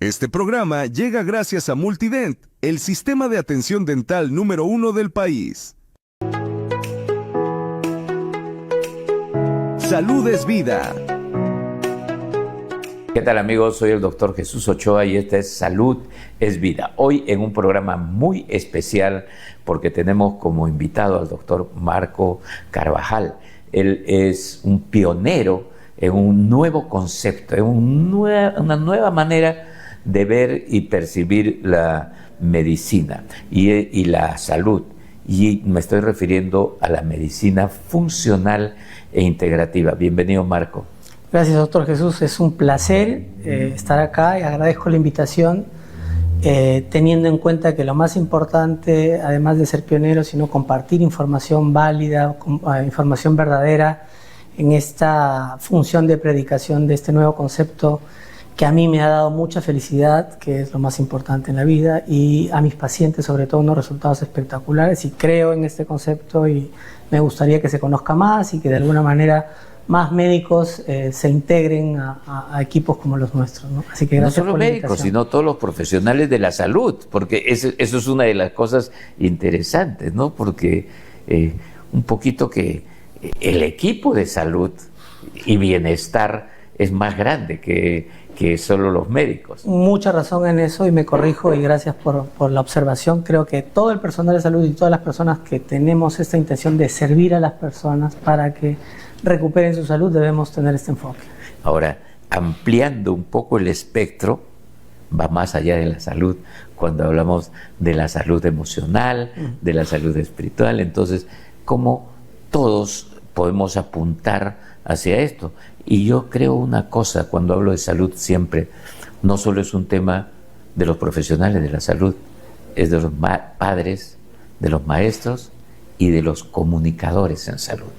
Este programa llega gracias a Multident, el sistema de atención dental número 1 del país. Salud es vida. ¿Qué tal, amigos? Soy el doctor Jesús Ochoa y esta es Salud es Vida. Hoy en un programa muy especial porque tenemos como invitado al doctor Marco Carvajal. Él es un pionero en un nuevo concepto, en una nueva manera de ver y percibir la medicina y la salud. Y me estoy refiriendo a la medicina funcional e integrativa. Bienvenido, Marco. Gracias, doctor Jesús. Es un placer estar acá y agradezco la invitación, teniendo en cuenta que lo más importante, además de ser pionero, sino compartir información válida, información verdadera en esta función de predicación de este nuevo concepto que a mí me ha dado mucha felicidad, que es lo más importante en la vida, y a mis pacientes sobre todo unos resultados espectaculares, y creo en este concepto y me gustaría que se conozca más y que de alguna manera más médicos se integren a equipos como los nuestros, ¿no? Así que gracias. No solo médicos, sino todos los profesionales de la salud, porque eso es una de las cosas interesantes, ¿no? Porque un poquito que el equipo de salud y bienestar es más grande que solo los médicos. Mucha razón en eso y me corrijo y gracias por la observación. Creo que todo el personal de salud y todas las personas que tenemos esta intención de servir a las personas para que recuperen su salud debemos tener este enfoque. Ahora, ampliando un poco el espectro, va más allá de la salud, cuando hablamos de la salud emocional, de la salud espiritual, entonces, ¿cómo todos podemos apuntar hacia esto? Y yo creo una cosa, cuando hablo de salud siempre, no solo es un tema de los profesionales de la salud, es de los padres, de los maestros y de los comunicadores en salud,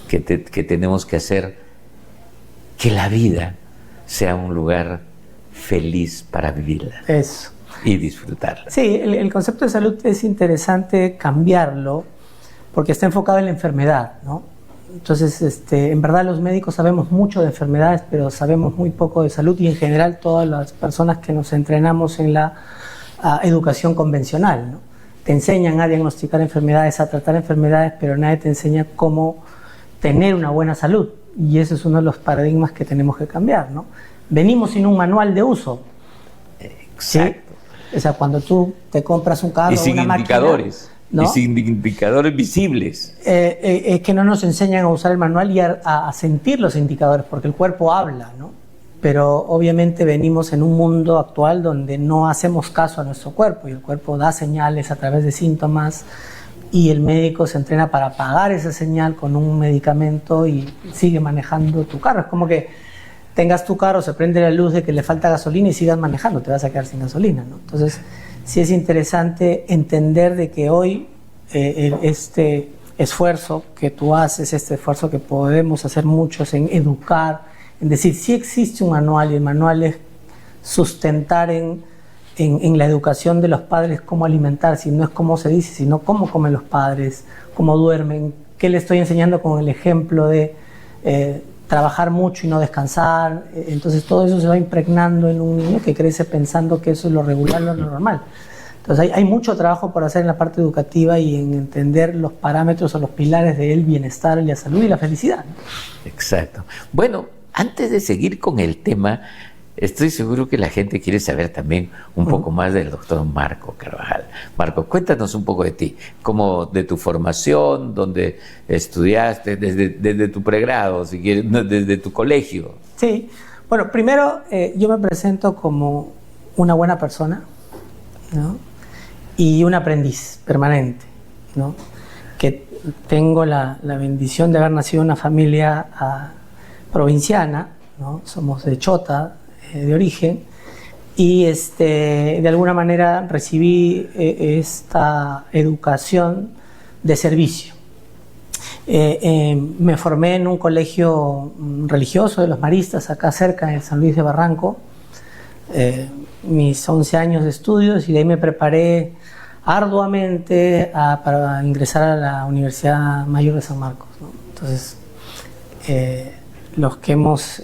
que tenemos que hacer que la vida sea un lugar feliz para vivirla. Eso. Y disfrutarla. Sí, el concepto de salud es interesante cambiarlo porque está enfocado en la enfermedad, ¿no? Entonces, en verdad los médicos sabemos mucho de enfermedades, pero sabemos muy poco de salud y en general todas las personas que nos entrenamos en la educación convencional, ¿no? Te enseñan a diagnosticar enfermedades, a tratar enfermedades, pero nadie te enseña cómo tener una buena salud y ese es uno de los paradigmas que tenemos que cambiar, ¿no? Venimos sin un manual de uso. Exacto. ¿Sí? O sea, cuando tú te compras un carro y sin una indicadores. Máquina, ¿no? Y sin indicadores visibles. Es que no nos enseñan a usar el manual y a sentir los indicadores, porque el cuerpo habla, ¿no? Pero obviamente venimos en un mundo actual donde no hacemos caso a nuestro cuerpo y el cuerpo da señales a través de síntomas y el médico se entrena para apagar esa señal con un medicamento y sigue manejando tu carro. Es como que tengas tu carro, se prende la luz de que le falta gasolina y sigas manejando, te vas a quedar sin gasolina, ¿no? Entonces, sí es interesante entender de que hoy este esfuerzo que tú haces, este esfuerzo que podemos hacer muchos en educar, en decir, sí existe un manual y el manual es sustentar en la educación de los padres cómo alimentarse, y no es cómo se dice, sino cómo comen los padres, cómo duermen, qué le estoy enseñando con el ejemplo de trabajar mucho y no descansar. Entonces todo eso se va impregnando en un niño que crece pensando que eso es lo regular, lo normal. Entonces hay mucho trabajo por hacer en la parte educativa y en entender los parámetros o los pilares del bienestar, la salud y la felicidad. Exacto. Bueno, antes de seguir con el tema, estoy seguro que la gente quiere saber también un poco más del doctor Marco Carvajal. Marco, cuéntanos un poco de ti, como de tu formación, dónde estudiaste, desde tu pregrado, si quieres, desde tu colegio. Sí, bueno, primero yo me presento como una buena persona, ¿no? Y un aprendiz permanente, ¿no? Que tengo la bendición de haber nacido en una familia provinciana, ¿no? Somos de Chota, de origen, y de alguna manera recibí esta educación de servicio. Me formé en un colegio religioso de los maristas, acá cerca en San Luis de Barranco, mis 11 años de estudios, y de ahí me preparé arduamente para ingresar a la Universidad Mayor de San Marcos, ¿no? Entonces, los que hemos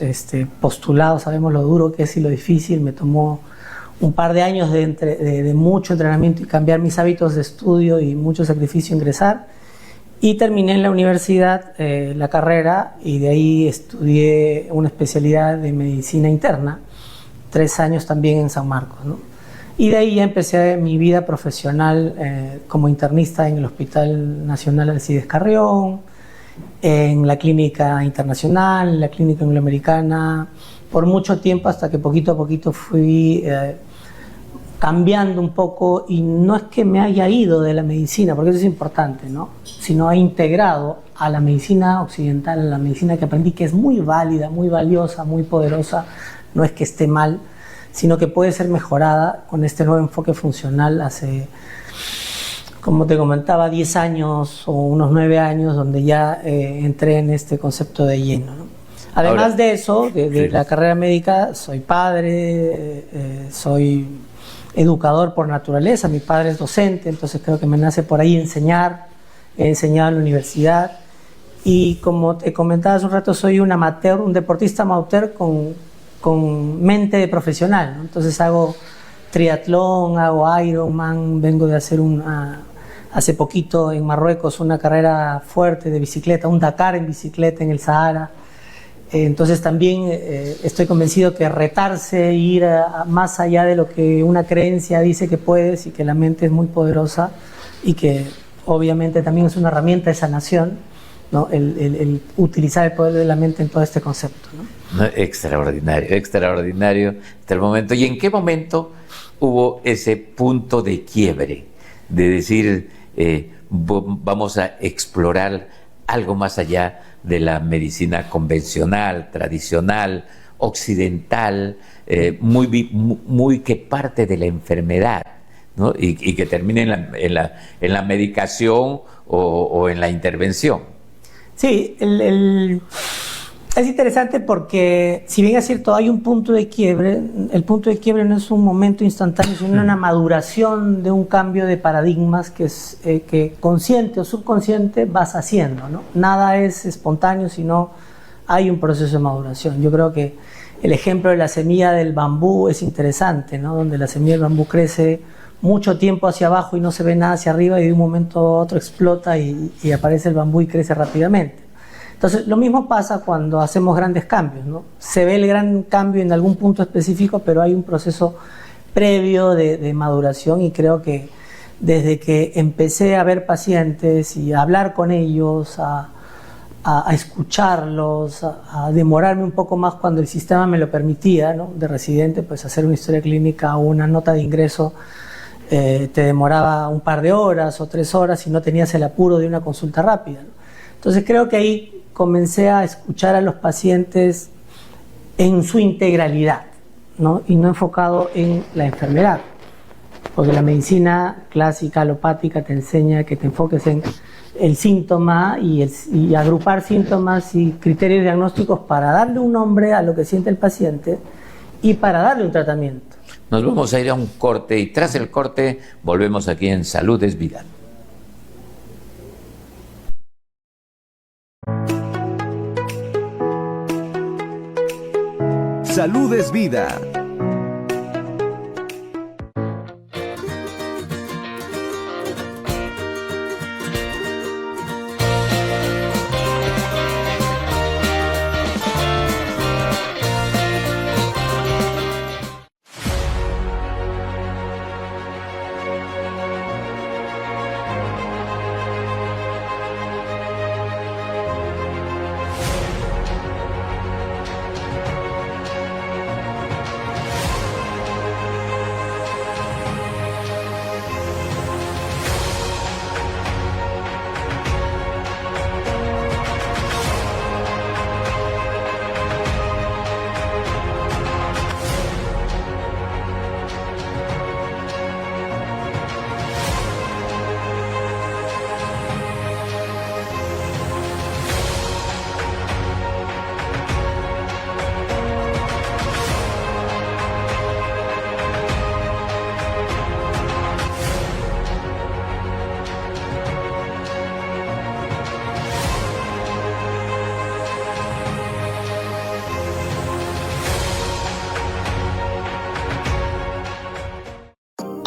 postulado sabemos lo duro que es y lo difícil. Me tomó un par de años de mucho entrenamiento y cambiar mis hábitos de estudio y mucho sacrificio ingresar. Y terminé en la universidad la carrera y de ahí estudié una especialidad de medicina interna, 3 años también en San Marcos, ¿no? Y de ahí ya empecé mi vida profesional como internista en el Hospital Nacional Alcides Carrión, en la Clínica Internacional, en la Clínica Angloamericana, por mucho tiempo hasta que poquito a poquito fui cambiando un poco, y no es que me haya ido de la medicina, porque eso es importante, ¿no? Sino he integrado a la medicina occidental, a la medicina que aprendí, que es muy válida, muy valiosa, muy poderosa, no es que esté mal, sino que puede ser mejorada con este nuevo enfoque funcional hace, como te comentaba, 10 años o unos 9 años, donde ya entré en este concepto de lleno, ¿no? Además Ahora, de eso, de sí, la carrera médica, soy padre, soy educador por naturaleza, mi padre es docente, entonces creo que me nace por ahí enseñar, he enseñado en la universidad, y como te comentaba hace un rato, soy un amateur, un deportista amateur con mente de profesional, ¿no? Entonces hago triatlón, hago Ironman, vengo de hacer hace poquito en Marruecos una carrera fuerte de bicicleta, un Dakar en bicicleta en el Sahara. Entonces también estoy convencido que retarse, ir más allá de lo que una creencia dice que puedes, y que la mente es muy poderosa y que obviamente también es una herramienta de sanación, ¿no? El utilizar el poder de la mente en todo este concepto, ¿no? No, extraordinario, extraordinario hasta el momento. ¿Y en qué momento hubo ese punto de quiebre de decir vamos a explorar algo más allá de la medicina convencional, tradicional, occidental, muy que parte de la enfermedad, ¿no? Y que termine en la medicación o en la intervención? Sí, es interesante porque, si bien es cierto, hay un punto de quiebre, el punto de quiebre no es un momento instantáneo, sino una maduración de un cambio de paradigmas que consciente o subconsciente vas haciendo, ¿no? Nada es espontáneo, sino hay un proceso de maduración. Yo creo que el ejemplo de la semilla del bambú es interesante, ¿no? Donde la semilla del bambú crece mucho tiempo hacia abajo y no se ve nada hacia arriba, y de un momento a otro explota y aparece el bambú y crece rápidamente. Entonces, lo mismo pasa cuando hacemos grandes cambios, ¿no? Se ve el gran cambio en algún punto específico, pero hay un proceso previo de maduración, y creo que desde que empecé a ver pacientes y a hablar con ellos, a escucharlos, a demorarme un poco más cuando el sistema me lo permitía, ¿no? De residente, pues hacer una historia clínica o una nota de ingreso te demoraba un par de horas o 3 horas y no tenías el apuro de una consulta rápida, ¿no? Entonces creo que ahí comencé a escuchar a los pacientes en su integralidad, ¿no? Y no enfocado en la enfermedad, porque la medicina clásica alopática te enseña que te enfoques en el síntoma y agrupar síntomas y criterios diagnósticos para darle un nombre a lo que siente el paciente y para darle un tratamiento. Nos vamos a ir a un corte, y tras el corte volvemos aquí en Salud es Vida. Salud es vida.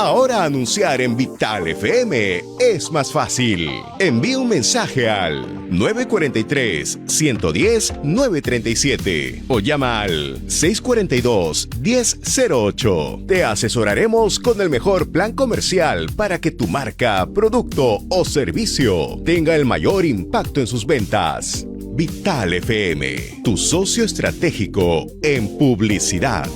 Ahora anunciar en Vital FM es más fácil. Envía un mensaje al 943-110-937 o llama al 642-1008. Te asesoraremos con el mejor plan comercial para que tu marca, producto o servicio tenga el mayor impacto en sus ventas. Vital FM, tu socio estratégico en publicidad.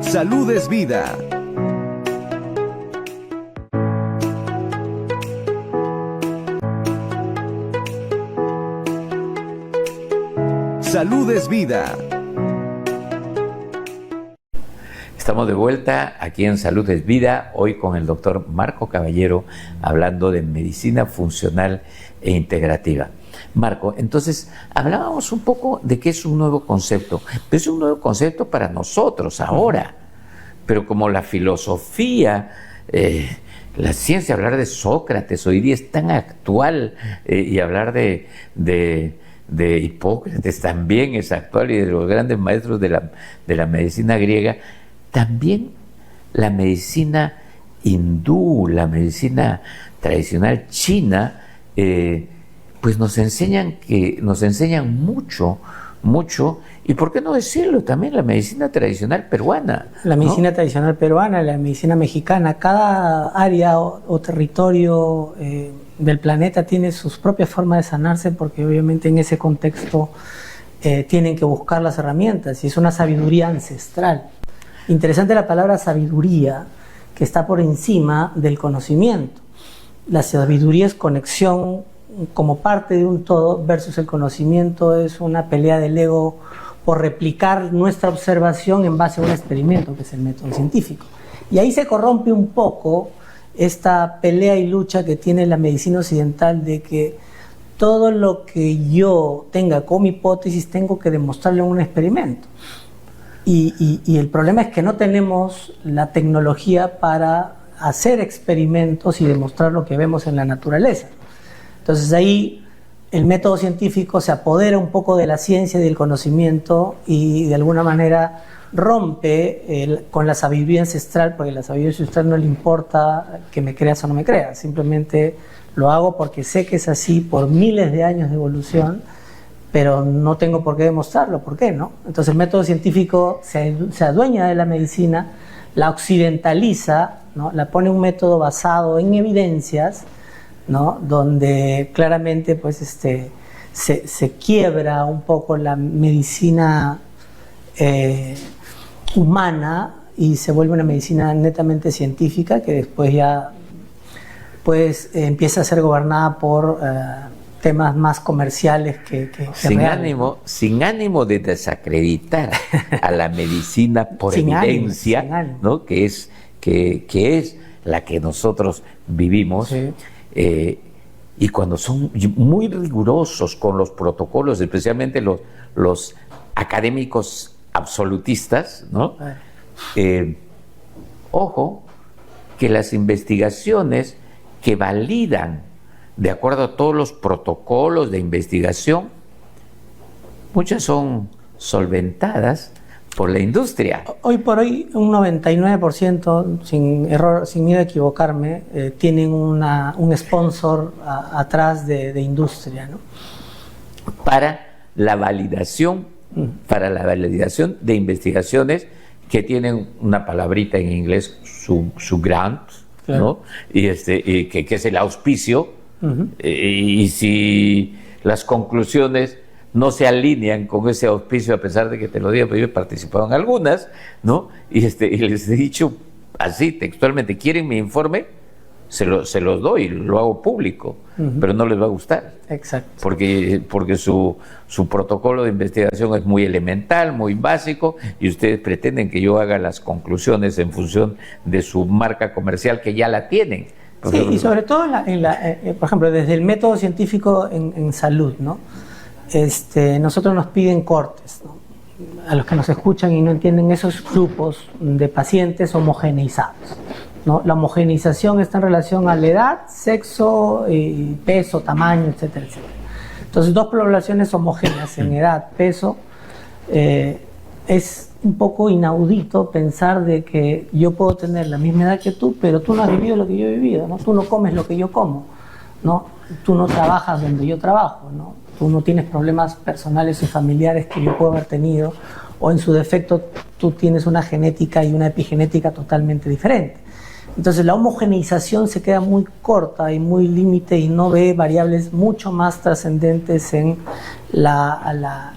Salud es vida. Salud es vida. Estamos de vuelta aquí en Salud es Vida, hoy con el doctor Marco Caballero, hablando de medicina funcional e integrativa. Marco, entonces hablábamos un poco de que es un nuevo concepto, pero es un nuevo concepto para nosotros ahora, pero como la filosofía, la ciencia, hablar de Sócrates hoy día es tan actual, y hablar de Hipócrates también es actual, y de los grandes maestros de la medicina griega, también la medicina hindú, la medicina tradicional china, pues nos enseñan mucho, y por qué no decirlo, también la medicina tradicional peruana. La medicina ¿no? tradicional peruana, la medicina mexicana, cada área o territorio del planeta tiene sus propias formas de sanarse, porque obviamente en ese contexto tienen que buscar las herramientas, y es una sabiduría ancestral. Interesante la palabra sabiduría, que está por encima del conocimiento. La sabiduría es conexión como parte de un todo, versus el conocimiento es una pelea del ego por replicar nuestra observación en base a un experimento, que es el método científico. Y ahí se corrompe un poco esta pelea y lucha que tiene la medicina occidental, de que todo lo que yo tenga como hipótesis tengo que demostrarlo en un experimento. Y el problema es que no tenemos la tecnología para hacer experimentos y demostrar lo que vemos en la naturaleza. Entonces ahí el método científico se apodera un poco de la ciencia y del conocimiento, y de alguna manera rompe con la sabiduría ancestral, porque la sabiduría ancestral no le importa que me creas o no me creas, simplemente lo hago porque sé que es así por miles de años de evolución, pero no tengo por qué demostrarlo. ¿Por qué no? Entonces el método científico se adueña de la medicina, la occidentaliza, ¿no? La pone un método basado en evidencias, ¿no? Donde claramente pues, se quiebra un poco la medicina humana, y se vuelve una medicina netamente científica, que después ya pues, empieza a ser gobernada por temas más comerciales que sin ánimo de desacreditar a la medicina por evidencia, ¿no? que es la que nosotros vivimos. Sí. Y cuando son muy rigurosos con los protocolos, especialmente los académicos absolutistas, ¿no? Ojo, que las investigaciones que validan de acuerdo a todos los protocolos de investigación, muchas son solventadas por la industria. Hoy por hoy un 99%, sin error, sin miedo a equivocarme, tienen un sponsor atrás de industria, ¿no? Para la validación de investigaciones que tienen una palabrita en inglés, su grant, claro, ¿no? Y que es el auspicio. Y si las conclusiones no se alinean con ese auspicio, a pesar de que te lo digo, pero yo he participado en algunas, ¿no? Y les he dicho así, textualmente, ¿quieren mi informe? Se los doy, lo hago público, pero no les va a gustar. Exacto. Porque su protocolo de investigación es muy elemental, muy básico, y ustedes pretenden que yo haga las conclusiones en función de su marca comercial, que ya la tienen. Sí, y sobre todo, por ejemplo, desde el método científico en salud, ¿no? Nosotros nos piden cortes, ¿no? A los que nos escuchan y no entienden, esos grupos de pacientes homogeneizados, ¿no? La homogeneización está en relación a la edad, sexo, peso, tamaño, etcétera, etcétera. Entonces, dos poblaciones homogéneas en edad, peso, es un poco inaudito pensar de que yo puedo tener la misma edad que tú, pero tú no has vivido lo que yo he vivido, ¿no? Tú no comes lo que yo como, ¿no? Tú no trabajas donde yo trabajo, ¿no? Tú no tienes problemas personales o familiares que yo puedo haber tenido, o en su defecto tú tienes una genética y una epigenética totalmente diferente. Entonces la homogeneización se queda muy corta y muy límite y no ve variables mucho más trascendentes en la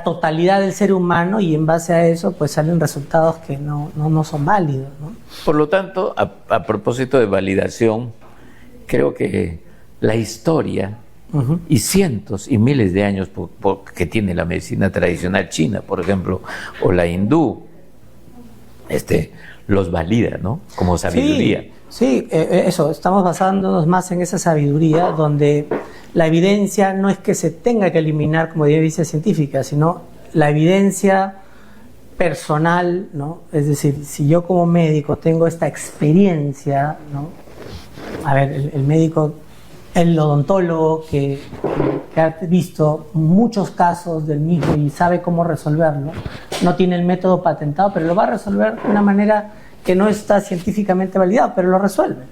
totalidad del ser humano, y en base a eso pues salen resultados que no son válidos, ¿no? Por lo tanto, a propósito de validación, creo que la historia y cientos y miles de años que tiene la medicina tradicional china, por ejemplo, o la hindú, los valida, ¿no? Como sabiduría. Sí, eso, estamos basándonos más en esa sabiduría, donde la evidencia no es que se tenga que eliminar como evidencia científica, sino la evidencia personal, ¿no? Es decir, si yo como médico tengo esta experiencia, ¿no? A ver, el médico, el odontólogo que ha visto muchos casos del mismo y sabe cómo resolverlo, no tiene el método patentado, pero lo va a resolver de una manera que no está científicamente validada, pero lo resuelve.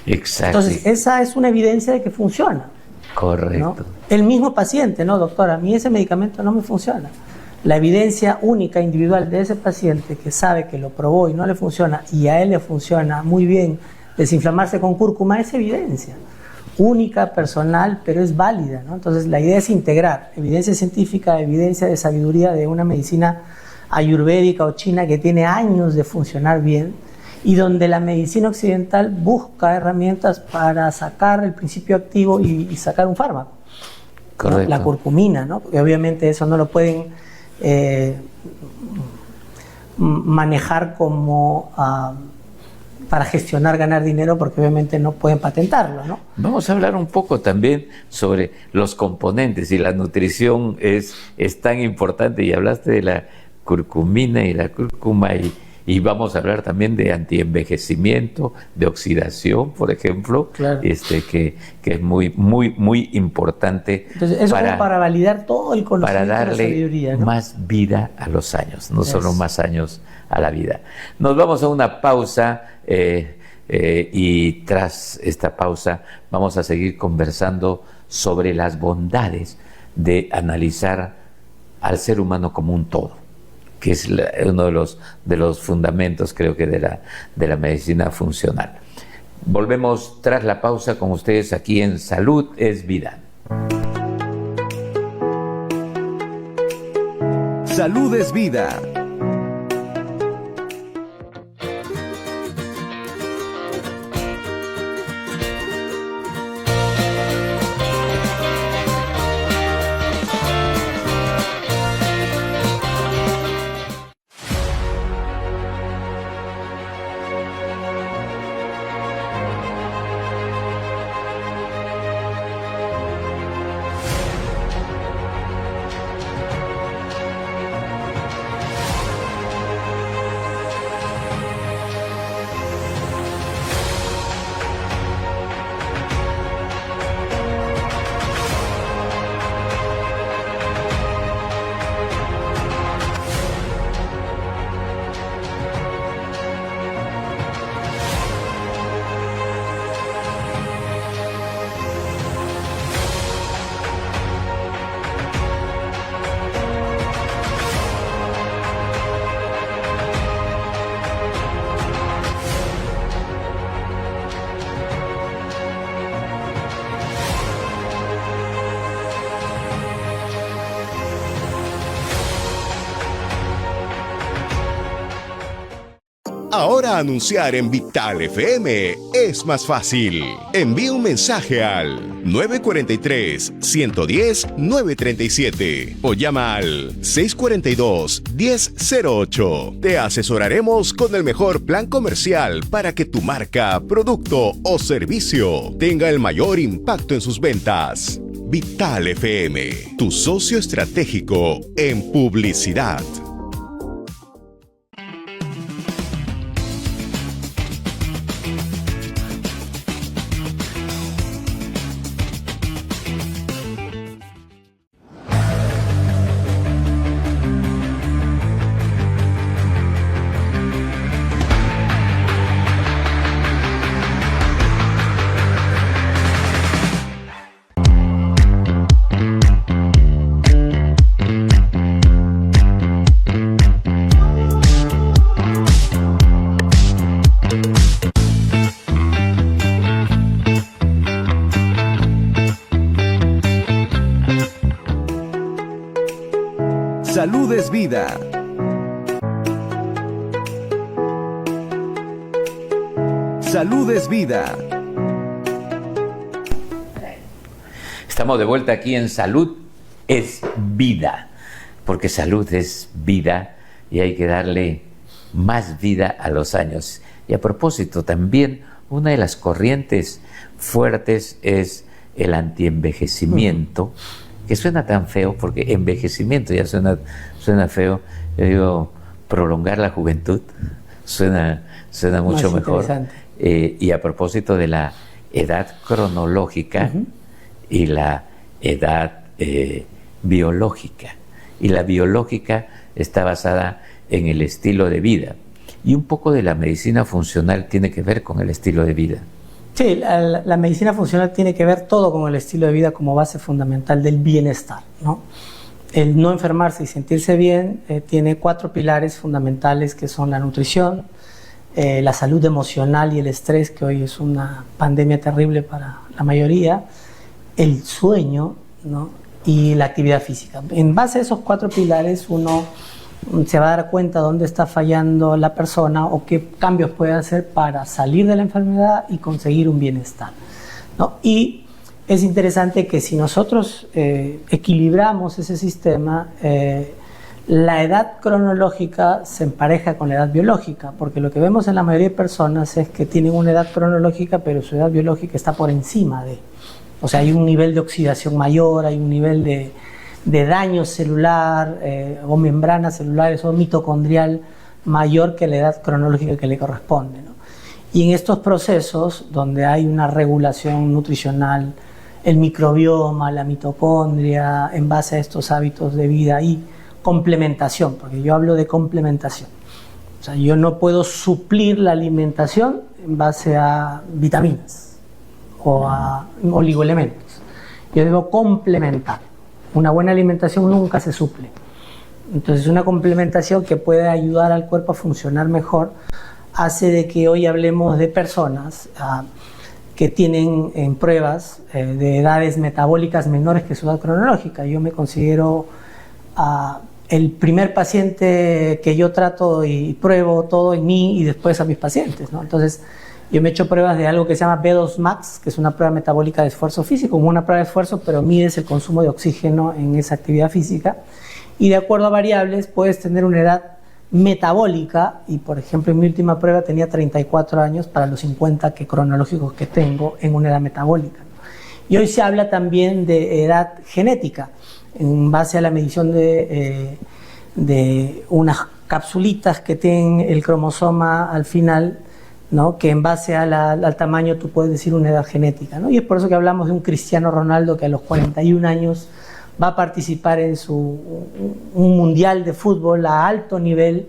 Exacto. Entonces, esa es una evidencia de que funciona. Correcto. ¿No? El mismo paciente, no, doctora, a mí ese medicamento no me funciona. La evidencia única, individual de ese paciente que sabe que lo probó y no le funciona, y a él le funciona muy bien desinflamarse con cúrcuma, es evidencia única, personal, pero es válida, ¿no? Entonces la idea es integrar evidencia científica, evidencia de sabiduría de una medicina ayurvédica o china que tiene años de funcionar bien, y donde la medicina occidental busca herramientas para sacar el principio activo y sacar un fármaco. Correcto. ¿No? La curcumina, ¿no? Porque obviamente eso no lo pueden manejar como para gestionar, ganar dinero, porque obviamente no pueden patentarlo, ¿no? Vamos a hablar un poco también sobre los componentes, y la nutrición es tan importante, y hablaste de la curcumina y la cúrcuma, y vamos a hablar también de antienvejecimiento, de oxidación, por ejemplo, Claro. Que es muy, muy, muy importante. Entonces, eso como para validar todo el conocimiento, para darle de la sabiduría, ¿no? más vida a los años, no solo más años a la vida. Nos vamos a una pausa, y tras esta pausa vamos a seguir conversando sobre las bondades de analizar al ser humano como un todo, que es uno de los fundamentos, creo que, de la medicina funcional. Volvemos tras la pausa con ustedes aquí en Salud es Vida. Salud es vida. Ahora anunciar en Vital FM es más fácil. Envía un mensaje al 943-110-937 o llama al 642-1008. Te asesoraremos con el mejor plan comercial para que tu marca, producto o servicio tenga el mayor impacto en sus ventas. Vital FM, tu socio estratégico en publicidad. Salud es vida. Salud es vida. Estamos de vuelta aquí en Salud es Vida, porque salud es vida y hay que darle más vida a los años. Y a propósito, también una de las corrientes fuertes es el antienvejecimiento, que suena tan feo, porque envejecimiento ya suena feo. Yo digo, prolongar la juventud suena mucho mejor. Y a propósito de la edad cronológica y la edad biológica. Y la biológica está basada en el estilo de vida. Y un poco de la medicina funcional tiene que ver con el estilo de vida. Sí, la medicina funcional tiene que ver todo con el estilo de vida como base fundamental del bienestar, ¿no? El no enfermarse y sentirse bien tiene 4 pilares fundamentales, que son la nutrición, la salud emocional y el estrés, que hoy es una pandemia terrible para la mayoría, el sueño, ¿no? Y la actividad física. En base a esos 4 pilares uno se va a dar cuenta dónde está fallando la persona o qué cambios puede hacer para salir de la enfermedad y conseguir un bienestar, ¿no? Y es interesante que si nosotros equilibramos ese sistema, la edad cronológica se empareja con la edad biológica, porque lo que vemos en la mayoría de personas es que tienen una edad cronológica, pero su edad biológica está por encima de. O sea, hay un nivel de oxidación mayor, hay un nivel de daño celular o membranas celulares o mitocondrial mayor que la edad cronológica que le corresponde, ¿no? Y en estos procesos donde hay una regulación nutricional, el microbioma, la mitocondria, en base a estos hábitos de vida y complementación, porque yo hablo de complementación. O sea, yo no puedo suplir la alimentación en base a vitaminas o a oligoelementos. Yo debo complementar. Una buena alimentación nunca se suple. Entonces, una complementación que puede ayudar al cuerpo a funcionar mejor hace de que hoy hablemos de personas que tienen en pruebas de edades metabólicas menores que su edad cronológica. Yo me considero el primer paciente que yo trato y pruebo todo en mí y después a mis pacientes, ¿no? Entonces, yo me he hecho pruebas de algo que se llama B2 Max, que es una prueba metabólica de esfuerzo físico, como una prueba de esfuerzo, pero mides el consumo de oxígeno en esa actividad física. Y de acuerdo a variables puedes tener una edad metabólica, y por ejemplo en mi última prueba tenía 34 años para los 50 cronológicos que tengo en una edad metabólica. Y hoy se habla también de edad genética, en base a la medición de unas capsulitas que tienen el cromosoma al final, ¿no? Que en base al tamaño tú puedes decir una edad genética, ¿no? Y es por eso que hablamos de un Cristiano Ronaldo que a los 41 años va a participar en un mundial de fútbol a alto nivel,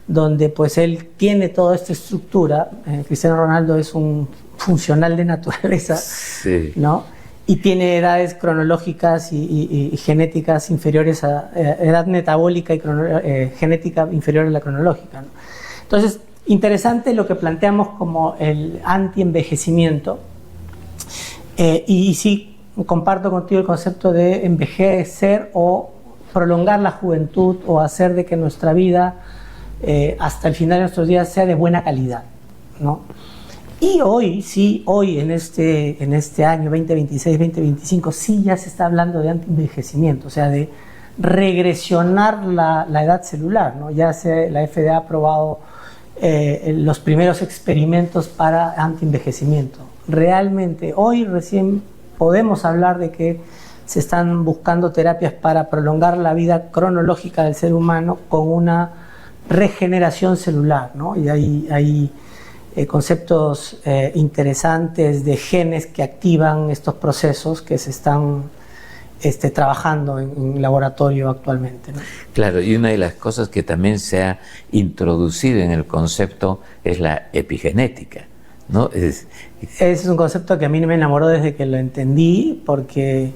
donde pues él tiene toda esta estructura. Cristiano Ronaldo es un funcional de naturaleza, sí, ¿no? Y tiene edades cronológicas y genéticas inferiores a edad metabólica y genética inferior a la cronológica, ¿no? Entonces, interesante lo que planteamos como el anti-envejecimiento, y sí comparto contigo el concepto de envejecer o prolongar la juventud o hacer de que nuestra vida hasta el final de nuestros días sea de buena calidad, ¿no? Y hoy, sí, hoy en este año 2026, 2025, sí ya se está hablando de antienvejecimiento, o sea, de regresionar la edad celular, ¿no? Ya la FDA ha aprobado los primeros experimentos para antienvejecimiento. Realmente, hoy recién podemos hablar de que se están buscando terapias para prolongar la vida cronológica del ser humano con una regeneración celular, ¿no? Y hay conceptos interesantes de genes que activan estos procesos que se están trabajando en laboratorio actualmente, ¿no? Claro, y una de las cosas que también se ha introducido en el concepto es la epigenética, ¿no? Ese es un concepto que a mí me enamoró desde que lo entendí, porque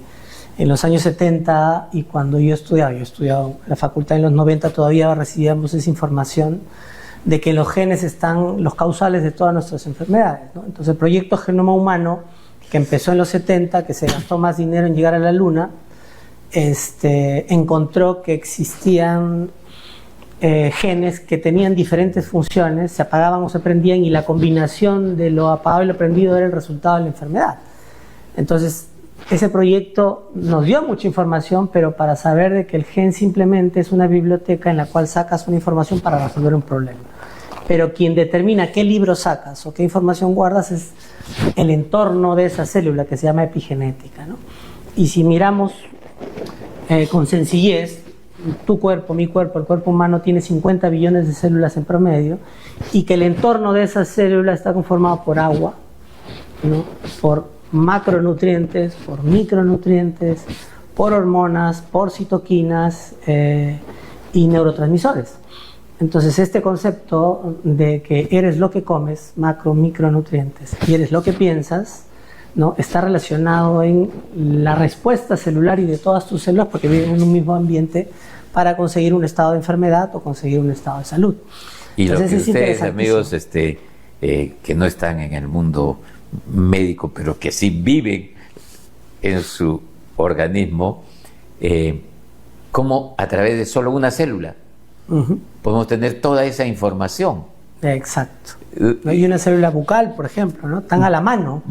en los años 70 y cuando yo he estudiado en la facultad en los 90, todavía recibíamos esa información de que los genes están los causales de todas nuestras enfermedades, ¿no? Entonces el proyecto Genoma Humano, que empezó en los 70, que se gastó más dinero en llegar a la Luna, encontró que existían genes que tenían diferentes funciones, se apagaban o se prendían, y la combinación de lo apagado y lo prendido era el resultado de la enfermedad. Entonces ese proyecto nos dio mucha información, pero para saber de que el gen simplemente es una biblioteca en la cual sacas una información para resolver un problema. Pero quien determina qué libro sacas o qué información guardas es el entorno de esa célula, que se llama epigenética, ¿no? Y si miramos con sencillez, tu cuerpo, mi cuerpo, el cuerpo humano tiene 50 billones de células en promedio, y que el entorno de esas células está conformado por agua, ¿no? Por macronutrientes, por micronutrientes, por hormonas, por citoquinas y neurotransmisores. Entonces este concepto de que eres lo que comes, macro, micronutrientes, y eres lo que piensas, ¿no? Está relacionado en la respuesta celular y de todas tus células, porque viven en un mismo ambiente, para conseguir un estado de enfermedad o conseguir un estado de salud. Y entonces, lo que ustedes, amigos, que no están en el mundo médico, pero que sí viven en su organismo, como a través de solo una célula podemos tener toda esa información. Exacto. Hay una célula bucal, por ejemplo, ¿no? Tan a la mano,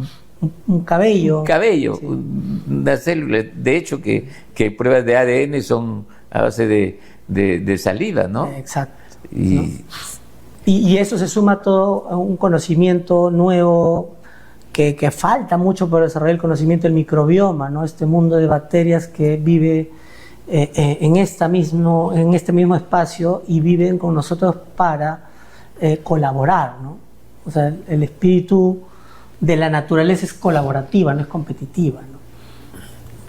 un cabello. Un cabello, sí. Una célula. De hecho, que pruebas de ADN son a base de saliva, ¿no? Exacto. Y eso se suma a todo a un conocimiento nuevo que falta mucho por desarrollar, el conocimiento del microbioma, ¿no? Este mundo de bacterias que vive en este mismo espacio y viven con nosotros para colaborar, ¿no? O sea, el espíritu de la naturaleza es colaborativa, no es competitiva, ¿no?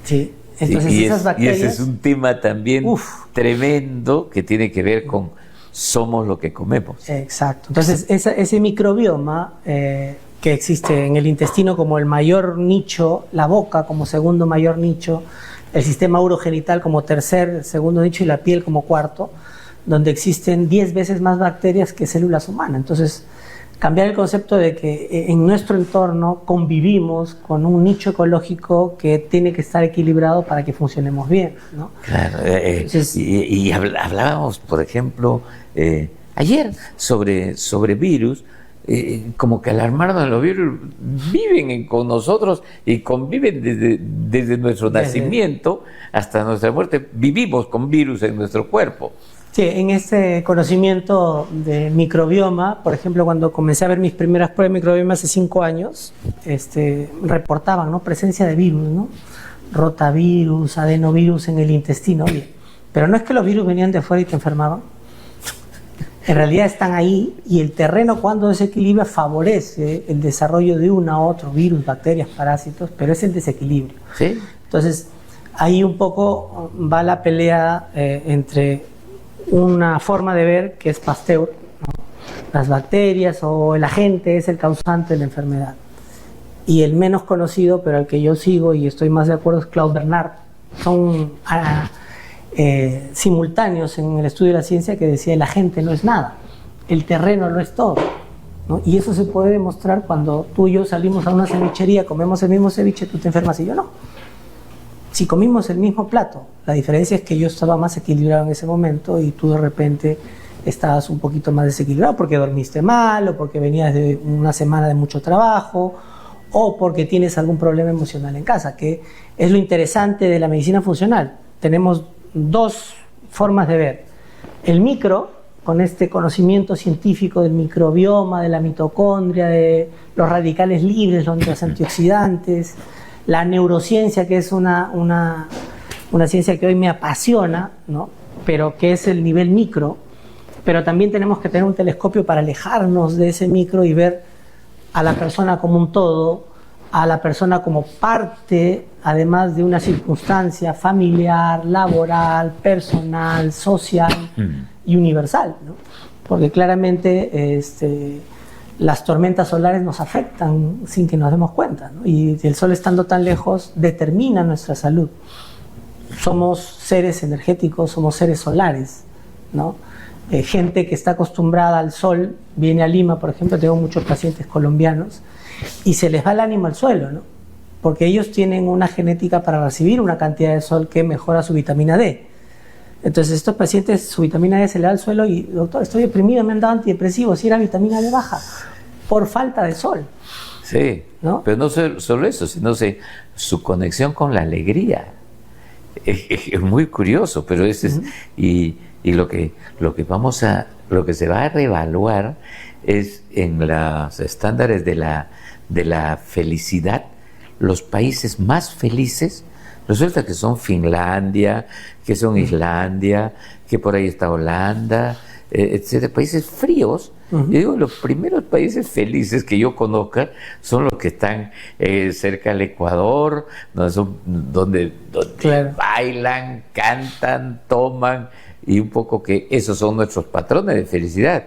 Sí. Entonces esas bacterias... Y ese es un tema también tremendo que tiene que ver con somos lo que comemos. Exacto. Entonces ese microbioma que existe en el intestino como el mayor nicho, la boca como segundo mayor nicho, el sistema urogenital como segundo nicho y la piel como cuarto, donde existen 10 veces más bacterias que células humanas. Entonces, cambiar el concepto de que en nuestro entorno convivimos con un nicho ecológico que tiene que estar equilibrado para que funcionemos bien, ¿no? Claro. Entonces, y hablábamos, por ejemplo, ayer sobre virus. Como que alarmarnos, los virus viven con nosotros y conviven desde nuestro nacimiento hasta nuestra muerte. Vivimos con virus en nuestro cuerpo. Sí, en este conocimiento del microbioma, por ejemplo, cuando comencé a ver mis primeras pruebas de microbioma hace 5 años, reportaban, ¿no?, presencia de virus, ¿no? Rotavirus, adenovirus en el intestino. Oye, pero no es que los virus venían de afuera y te enfermaban. En realidad están ahí, y el terreno, cuando desequilibra, favorece el desarrollo de uno u otro virus, bacterias, parásitos, pero es el desequilibrio. ¿Sí? Entonces, ahí un poco va la pelea entre una forma de ver que es Pasteur, ¿no? Las bacterias o el agente es el causante de la enfermedad. Y el menos conocido, pero al que yo sigo y estoy más de acuerdo, es Claude Bernard. Son simultáneos en el estudio de la ciencia, que decía: el agente no es nada, el terreno lo es todo, ¿no? Y eso se puede demostrar cuando tú y yo salimos a una cevichería, comemos el mismo ceviche, tú te enfermas y yo no. Si comimos el mismo plato, la diferencia es que yo estaba más equilibrado en ese momento y tú de repente estás un poquito más desequilibrado porque dormiste mal, o porque venías de una semana de mucho trabajo, o porque tienes algún problema emocional en casa, que es lo interesante de la medicina funcional. Tenemos dos formas de ver. El micro, con este conocimiento científico del microbioma, de la mitocondria, de los radicales libres, los antioxidantes, la neurociencia, que es una ciencia que hoy me apasiona, ¿no? Pero que es el nivel micro. Pero también tenemos que tener un telescopio para alejarnos de ese micro y ver a la persona como un todo, a la persona como parte, además de una circunstancia familiar, laboral, personal, social y universal, ¿no? Porque claramente las tormentas solares nos afectan sin que nos demos cuenta, ¿no? Y el sol estando tan lejos determina nuestra salud. Somos seres energéticos, somos seres solares, ¿no? Gente que está acostumbrada al sol, viene a Lima, por ejemplo, tengo muchos pacientes colombianos, y se les va el ánimo al suelo, ¿no? Porque ellos tienen una genética para recibir una cantidad de sol que mejora su vitamina D. Entonces estos pacientes, su vitamina D se le va al suelo y, doctor, estoy deprimido, me han dado antidepresivos, y era vitamina D baja, por falta de sol. Sí, ¿no? Pero no solo eso, sino su conexión con la alegría. Es muy curioso, pero ese es, y lo que se va a reevaluar es en los estándares de la felicidad. Los países más felices resulta que son Finlandia, que son Islandia, que por ahí está Holanda, etcétera, países fríos. Yo digo, los primeros países felices que yo conozca son los que están cerca del Ecuador, donde claro, bailan, cantan, toman, y un poco que esos son nuestros patrones de felicidad.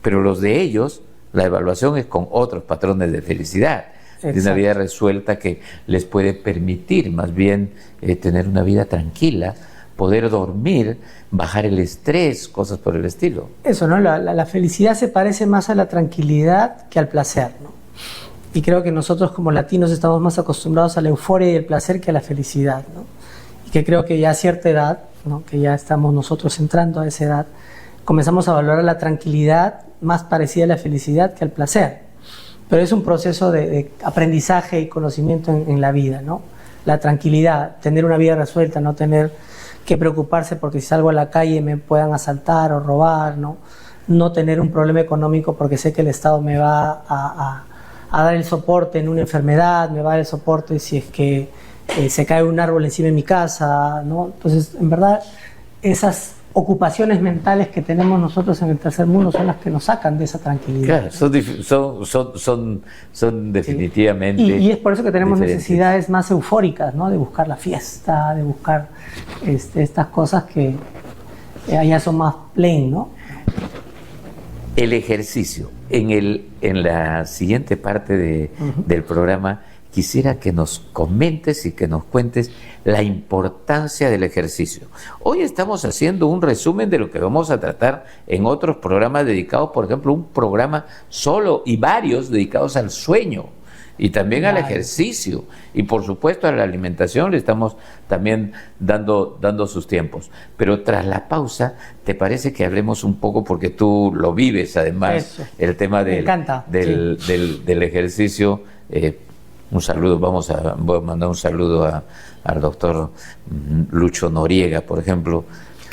Pero los de ellos, la evaluación es con otros patrones de felicidad. Exacto. De una vida resuelta que les puede permitir más bien tener una vida tranquila, poder dormir, bajar el estrés, cosas por el estilo. Eso, ¿no? La felicidad se parece más a la tranquilidad que al placer, ¿no? Y creo que nosotros como latinos estamos más acostumbrados a la euforia y el placer que a la felicidad, ¿no? Y que creo que ya a cierta edad, ¿no? Que ya estamos nosotros entrando a esa edad, comenzamos a valorar la tranquilidad más parecida a la felicidad que al placer. Pero es un proceso de aprendizaje y conocimiento en la vida, ¿no? La tranquilidad, tener una vida resuelta, no tener que preocuparse porque si salgo a la calle me puedan asaltar o robar, ¿no? No tener un problema económico porque sé que el Estado me va a dar el soporte en una enfermedad, me va a dar el soporte si es que se cae un árbol encima de mi casa, ¿no? Entonces, en verdad, esas ocupaciones mentales que tenemos nosotros en el tercer mundo son las que nos sacan de esa tranquilidad. Claro, son definitivamente. Sí. Y es por eso que tenemos diferentes necesidades más eufóricas, ¿no? De buscar la fiesta, de buscar estas cosas que allá son más plain, ¿no? El ejercicio. En la siguiente parte del programa quisiera que nos comentes y que nos cuentes la importancia del ejercicio. Hoy estamos haciendo un resumen de lo que vamos a tratar en otros programas dedicados, por ejemplo, un programa solo y varios dedicados al sueño y también al ejercicio y por supuesto a la alimentación. Le estamos también dando sus tiempos. Pero tras la pausa, ¿te parece que hablemos un poco, porque tú lo vives además, eso, el tema del ejercicio? Un saludo, voy a mandar un saludo al doctor Lucho Noriega, por ejemplo,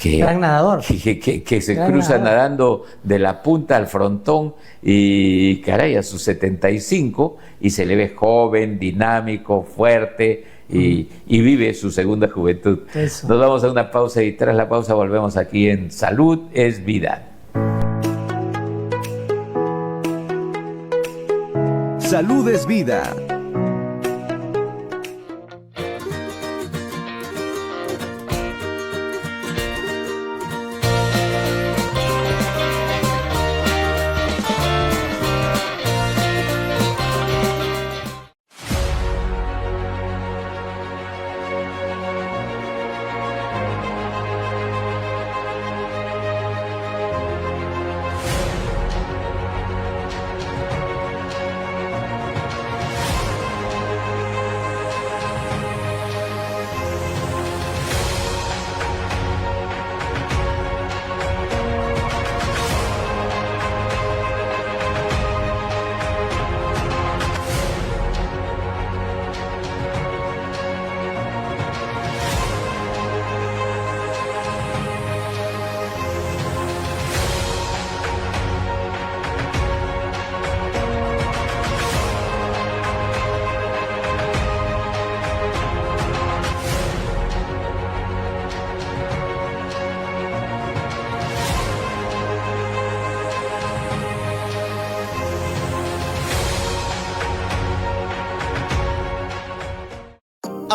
que, gran nadador, que se cruza nadando de la punta al frontón y caray, a sus 75 y se le ve joven, dinámico, fuerte y vive su segunda juventud. Eso. Nos vamos a una pausa y tras la pausa volvemos aquí en Salud es Vida. Salud es Vida.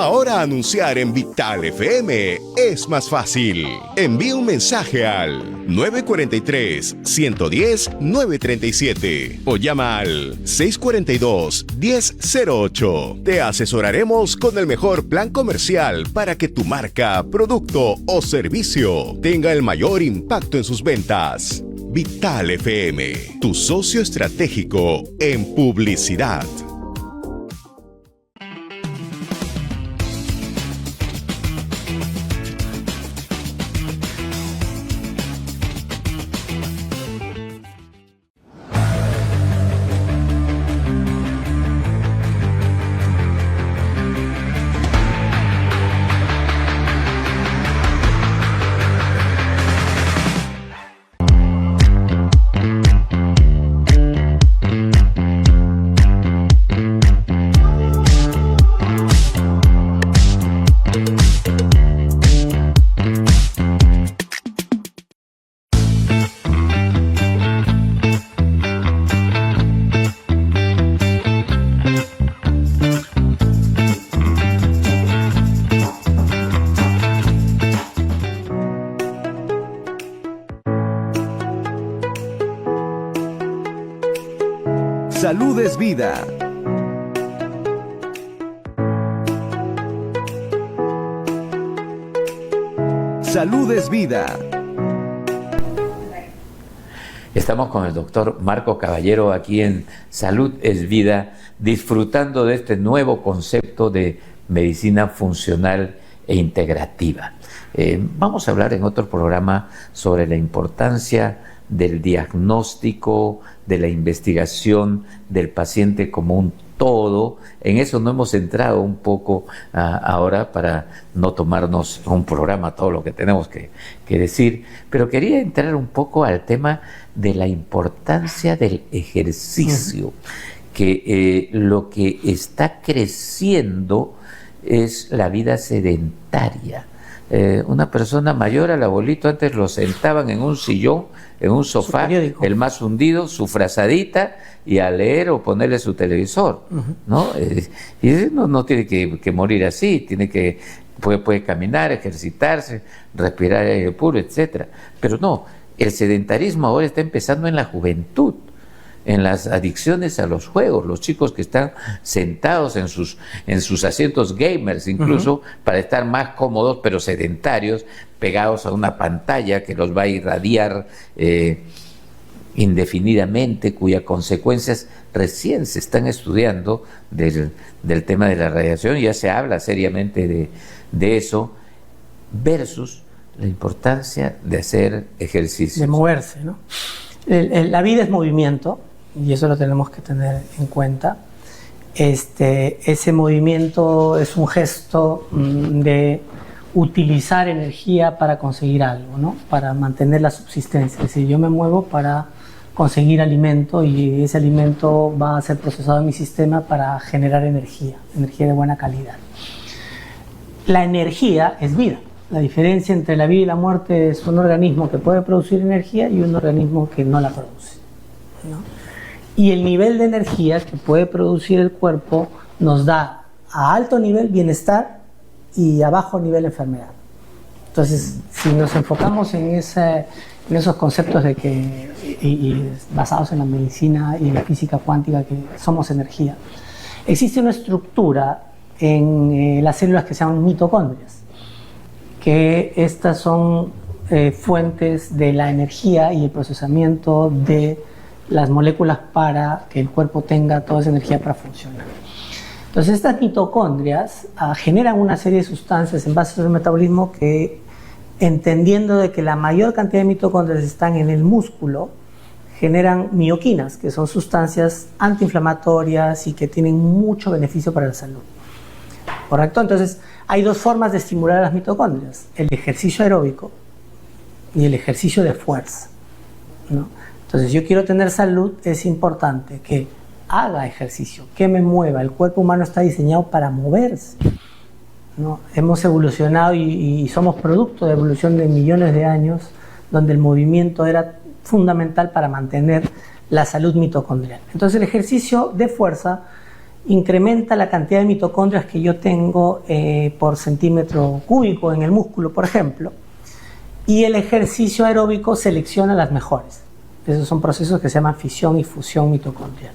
Ahora anunciar en Vital FM es más fácil. Envía un mensaje al 943-110-937 o llama al 642-1008. Te asesoraremos con el mejor plan comercial para que tu marca, producto o servicio tenga el mayor impacto en sus ventas. Vital FM, tu socio estratégico en publicidad. Salud es vida. Salud es vida. Estamos con el doctor Marco Caballero aquí en Salud es Vida, disfrutando de este nuevo concepto de medicina funcional e integrativa. Vamos a hablar en otro programa sobre la importancia del diagnóstico, de la investigación del paciente como un todo. En eso no hemos entrado un poco ahora para no tomarnos un programa todo lo que tenemos que decir, pero quería entrar un poco al tema de la importancia del ejercicio, que lo que está creciendo es la vida sedentaria. Una persona mayor, al abuelito antes lo sentaban en un sillón, en un sofá, el más hundido, su frazadita, y a leer o ponerle su televisor, ¿no? Y no tiene que morir así, puede caminar, ejercitarse, respirar aire puro, etcétera. Pero no, el sedentarismo ahora está empezando en la juventud, en las adicciones a los juegos, los chicos que están sentados en sus asientos gamers incluso, para estar más cómodos pero sedentarios, pegados a una pantalla que los va a irradiar indefinidamente, cuyas consecuencias recién se están estudiando del tema de la radiación. Ya se habla seriamente de eso, versus la importancia de hacer ejercicio, de moverse, ¿no? La vida es movimiento, y eso lo tenemos que tener en cuenta. Ese movimiento es un gesto de utilizar energía para conseguir algo, ¿no? Para mantener la subsistencia. Es decir, yo me muevo para conseguir alimento, y ese alimento va a ser procesado en mi sistema para generar energía de buena calidad. La energía es vida. La diferencia entre la vida y la muerte es un organismo que puede producir energía y un organismo que no la produce, ¿no? Y el nivel de energía que puede producir el cuerpo nos da a alto nivel bienestar y a bajo nivel enfermedad. Entonces, si nos enfocamos en esos conceptos y basados en la medicina y la física cuántica, que somos energía, existe una estructura en las células que se llaman mitocondrias, que estas son fuentes de la energía y el procesamiento de las moléculas para que el cuerpo tenga toda esa energía para funcionar. Entonces, estas mitocondrias generan una serie de sustancias en base al metabolismo que, entendiendo de que la mayor cantidad de mitocondrias están en el músculo, generan mioquinas, que son sustancias antiinflamatorias y que tienen mucho beneficio para la salud. ¿Correcto? Entonces, hay dos formas de estimular a las mitocondrias: el ejercicio aeróbico y el ejercicio de fuerza, ¿no? Entonces, yo quiero tener salud, es importante que haga ejercicio, que me mueva. El cuerpo humano está diseñado para moverse, ¿no? Hemos evolucionado y somos producto de evolución de millones de años, donde el movimiento era fundamental para mantener la salud mitocondrial. Entonces, el ejercicio de fuerza incrementa la cantidad de mitocondrias que yo tengo por centímetro cúbico en el músculo, por ejemplo, y el ejercicio aeróbico selecciona las mejores. Esos son procesos que se llaman fisión y fusión mitocondrial,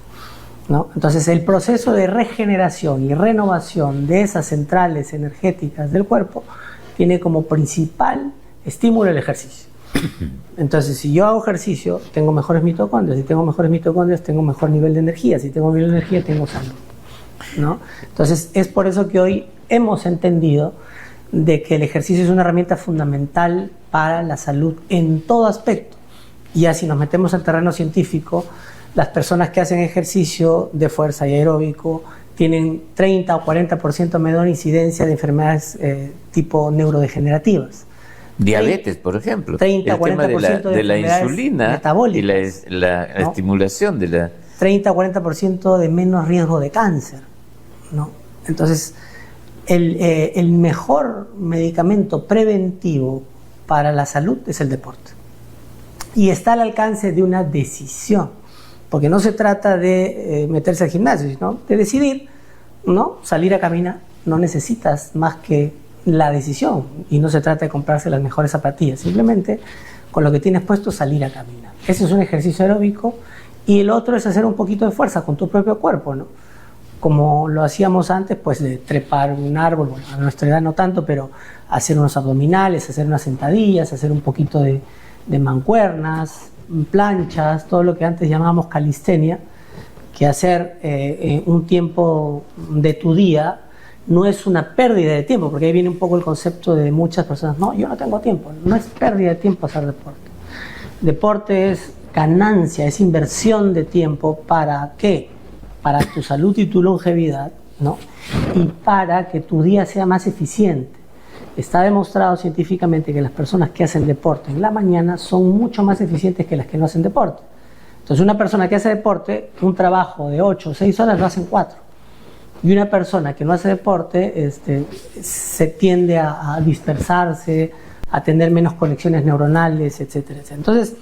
¿no? Entonces, el proceso de regeneración y renovación de esas centrales energéticas del cuerpo tiene como principal estímulo el ejercicio. Entonces, si yo hago ejercicio, tengo mejores mitocondrias. Si tengo mejores mitocondrias, tengo mejor nivel de energía. Si tengo nivel de energía, tengo salud, ¿no? Entonces, es por eso que hoy hemos entendido de que el ejercicio es una herramienta fundamental para la salud en todo aspecto. Y ya si nos metemos al terreno científico, las personas que hacen ejercicio de fuerza y aeróbico tienen 30 o 40% menor incidencia de enfermedades tipo neurodegenerativas. Diabetes, por ejemplo. 30 o 40% de la enfermedades insulina metabólicas, y la ¿no? estimulación de la... 30 o 40% de menos riesgo de cáncer, ¿no? Entonces, el mejor medicamento preventivo para la salud es el deporte. Y está al alcance de una decisión, porque no se trata de meterse al gimnasio, sino de decidir, ¿no? Salir a caminar. No necesitas más que la decisión, y no se trata de comprarse las mejores zapatillas, simplemente con lo que tienes puesto salir a caminar. Ese es un ejercicio aeróbico, y el otro es hacer un poquito de fuerza con tu propio cuerpo, ¿no? Como lo hacíamos antes, pues de trepar un árbol, bueno, a nuestra edad no tanto, pero hacer unos abdominales, hacer unas sentadillas, hacer un poquito de mancuernas, planchas, todo lo que antes llamábamos calistenia, que hacer un tiempo de tu día no es una pérdida de tiempo, porque ahí viene un poco el concepto de muchas personas, no, yo no tengo tiempo. No es pérdida de tiempo hacer deporte. Deporte es ganancia, es inversión de tiempo. ¿Para qué? Para tu salud y tu longevidad, ¿no? Y para que tu día sea más eficiente. Está demostrado científicamente que las personas que hacen deporte en la mañana son mucho más eficientes que las que no hacen deporte. Entonces, una persona que hace deporte, un trabajo de 8 o 6 horas lo hace en 4. Y una persona que no hace deporte se tiende a dispersarse, a tener menos conexiones neuronales, etcétera, etcétera. Entonces,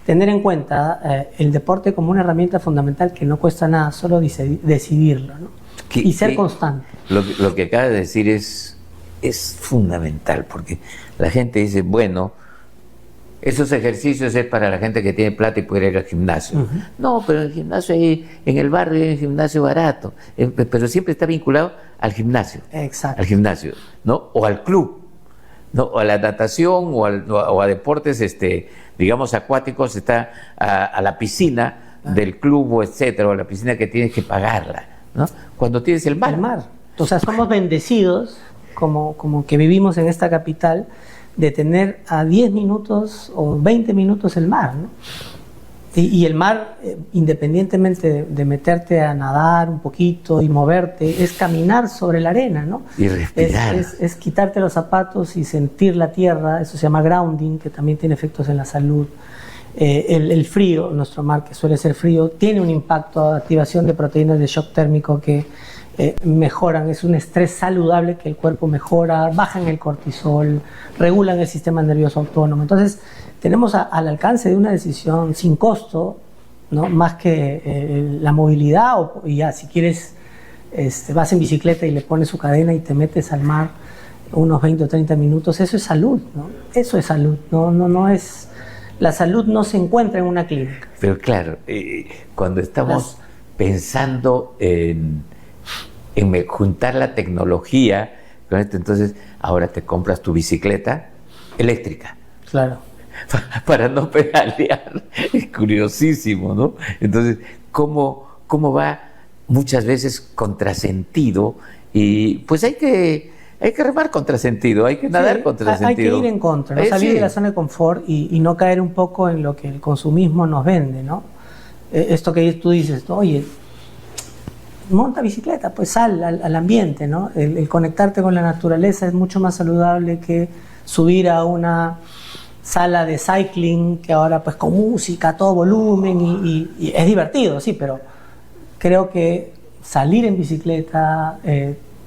tener en cuenta el deporte como una herramienta fundamental que no cuesta nada, solo decidirlo, ¿no? Y ser constante. Lo que acaba de decir es fundamental, porque la gente dice, bueno, esos ejercicios es para la gente que tiene plata y puede ir al gimnasio. Uh-huh. No, pero el gimnasio ahí, en el barrio hay un gimnasio barato, pero siempre está vinculado al gimnasio. Exacto. Al gimnasio, ¿no? O al club, ¿no? O a la natación, o a deportes, digamos, acuáticos, está a la piscina del club, o etcétera, o a la piscina que tienes que pagarla, ¿no? Cuando tienes el mar. El mar. O sea, somos bendecidos, como que vivimos en esta capital, de tener a 10 minutos o 20 minutos el mar, ¿no? Y el mar, independientemente de meterte a nadar un poquito y moverte, es caminar sobre la arena, ¿no? Y respirar. Es quitarte los zapatos y sentir la tierra, eso se llama grounding, que también tiene efectos en la salud. El frío, nuestro mar que suele ser frío, tiene un impacto de activación de proteínas de shock térmico que mejoran, es un estrés saludable que el cuerpo mejora, bajan el cortisol, regulan el sistema nervioso autónomo. Entonces, tenemos al alcance de una decisión sin costo, ¿no? Más que la movilidad, y ya, si quieres, vas en bicicleta y le pones su cadena y te metes al mar unos 20 o 30 minutos, eso es salud, ¿no? Eso es salud, no es... La salud no se encuentra en una clínica. Pero claro, cuando estamos pensando en juntar la tecnología con esto, entonces ahora te compras tu bicicleta eléctrica. Claro. Para no pedalear. Es curiosísimo, ¿no? Entonces, ¿cómo va muchas veces contrasentido? Y pues hay que remar contrasentido, hay que nadar contrasentido. Hay que ir en contra, ¿no? Salir de la zona de confort y no caer un poco en lo que el consumismo nos vende, ¿no? Esto que tú dices, oye, monta bicicleta, pues sal al ambiente, ¿no? El conectarte con la naturaleza es mucho más saludable que subir a una sala de cycling que ahora pues con música a todo volumen y es divertido, sí, pero creo que salir en bicicleta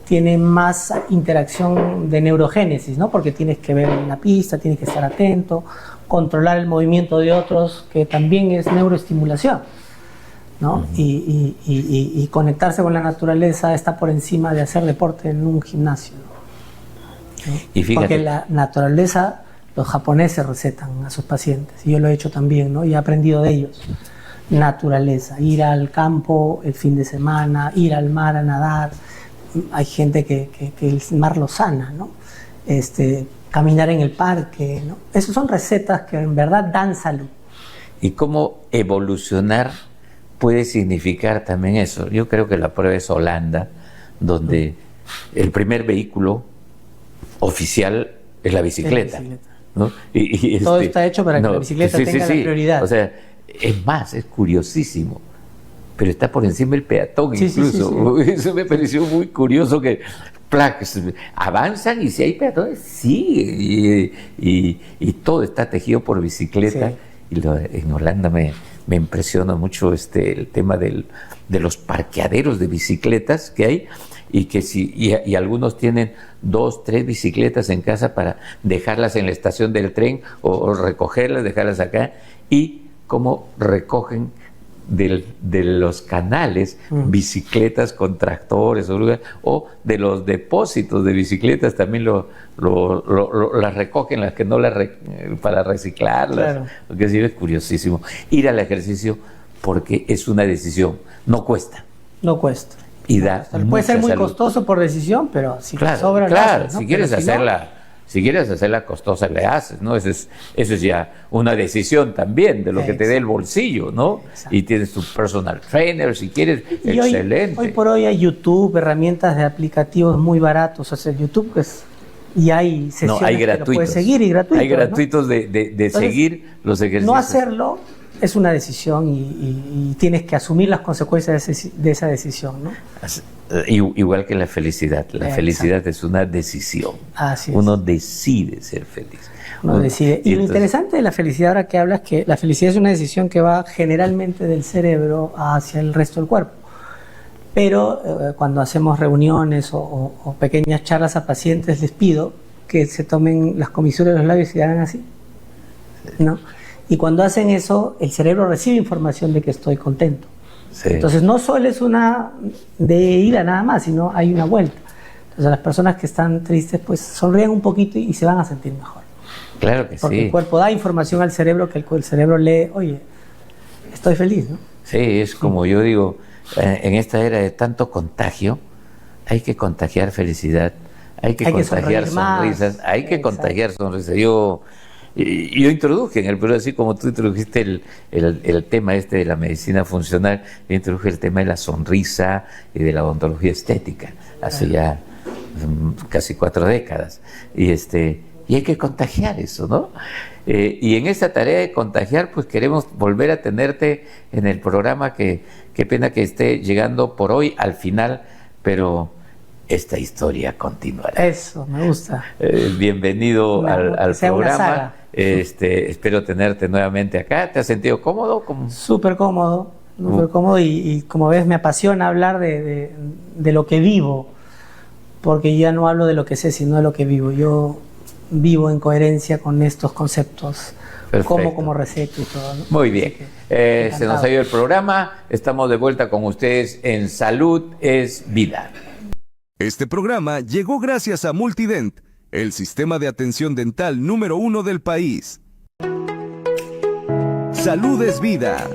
tiene más interacción de neurogénesis, ¿no? Porque tienes que ver la pista, tienes que estar atento, controlar el movimiento de otros, que también es neuroestimulación. ¿no? Y conectarse con la naturaleza está por encima de hacer deporte en un gimnasio, ¿no? Y fíjate, porque la naturaleza, los japoneses recetan a sus pacientes, y yo lo he hecho también, ¿no? Y he aprendido de ellos. Naturaleza, ir al campo el fin de semana, ir al mar a nadar. Hay gente que el mar lo sana, ¿no? Caminar en el parque, ¿no? Esas son recetas que en verdad dan salud. y cómo evolucionar puede significar también eso. Yo creo que la prueba es Holanda, donde el primer vehículo oficial es la bicicleta. ¿No? Todo está hecho para que la bicicleta tenga la prioridad. O sea, es más, es curiosísimo, pero está por encima del peatón incluso. Eso me pareció muy curioso, que avanzan, y si hay peatones, sí, y todo está tejido por bicicleta. Y en Holanda me impresiona mucho el tema de los parqueaderos de bicicletas que hay, y que y algunos tienen 2, 3 bicicletas en casa para dejarlas en la estación del tren o recogerlas, dejarlas acá, y cómo recogen de los canales bicicletas con tractores o de los depósitos de bicicletas también las recogen, las que no para reciclarlas. Claro. Lo que sí es curiosísimo. Ir al ejercicio, porque es una decisión, no cuesta. No cuesta. Y da puede ser muy salud. costoso por decisión, pero si claro, te sobra, claro, haces, ¿no? si quieres hacerla costosa, le haces, ¿no? Eso es ya una decisión también de lo que te dé el bolsillo, ¿no? Exacto. Y tienes tu personal trainer, si quieres, y excelente. Hoy por hoy hay YouTube, herramientas de aplicativos muy baratos. O sea, YouTube y hay sesiones hay que lo puedes seguir, y gratuitos. Hay gratuitos, ¿no? de Entonces, seguir los ejercicios. No hacerlo es una decisión, y tienes que asumir las consecuencias de esa decisión, ¿no? Igual que la felicidad. La felicidad es una decisión. Así es. Uno decide ser feliz. Uno decide. Y lo interesante de la felicidad, ahora que hablas, que la felicidad es una decisión que va generalmente del cerebro hacia el resto del cuerpo. Pero cuando hacemos reuniones o pequeñas charlas a pacientes, les pido que se tomen las comisuras de los labios y hagan así, ¿no? Y cuando hacen eso, el cerebro recibe información de que estoy contento. Sí. Entonces no solo es una de ida nada más, sino hay una vuelta. Entonces las personas que están tristes, pues sonrían un poquito y se van a sentir mejor. Claro que Porque sí. el cuerpo da información al cerebro, que el cerebro lee, oye, estoy feliz, ¿no? Sí, es como yo digo, en esta era de tanto contagio, hay que contagiar felicidad, hay que contagiar sonrisas, hay que contagiar sonrisas. Yo introduje en el programa, así como tú introdujiste el tema de la medicina funcional, yo introduje el tema de la sonrisa y de la odontología estética, hace ya casi 4 décadas. Y hay que contagiar eso, ¿no? Y en esta tarea de contagiar, pues queremos volver a tenerte en el programa, qué pena que esté llegando por hoy al final, pero esta historia continuará. Eso, me gusta. Bienvenido al programa. Espero tenerte nuevamente acá. ¿Te has sentido cómodo? Súper cómodo, y como ves, me apasiona hablar de lo que vivo, porque yo ya no hablo de lo que sé, sino de lo que vivo. Yo vivo en coherencia con estos conceptos. Perfecto. Como receto y todo, ¿no? Muy bien. Se nos ha ido el programa. Estamos de vuelta con ustedes en Salud es Vida. Este programa llegó gracias a Multident, el sistema de atención dental número 1 del país. Salud es Vida.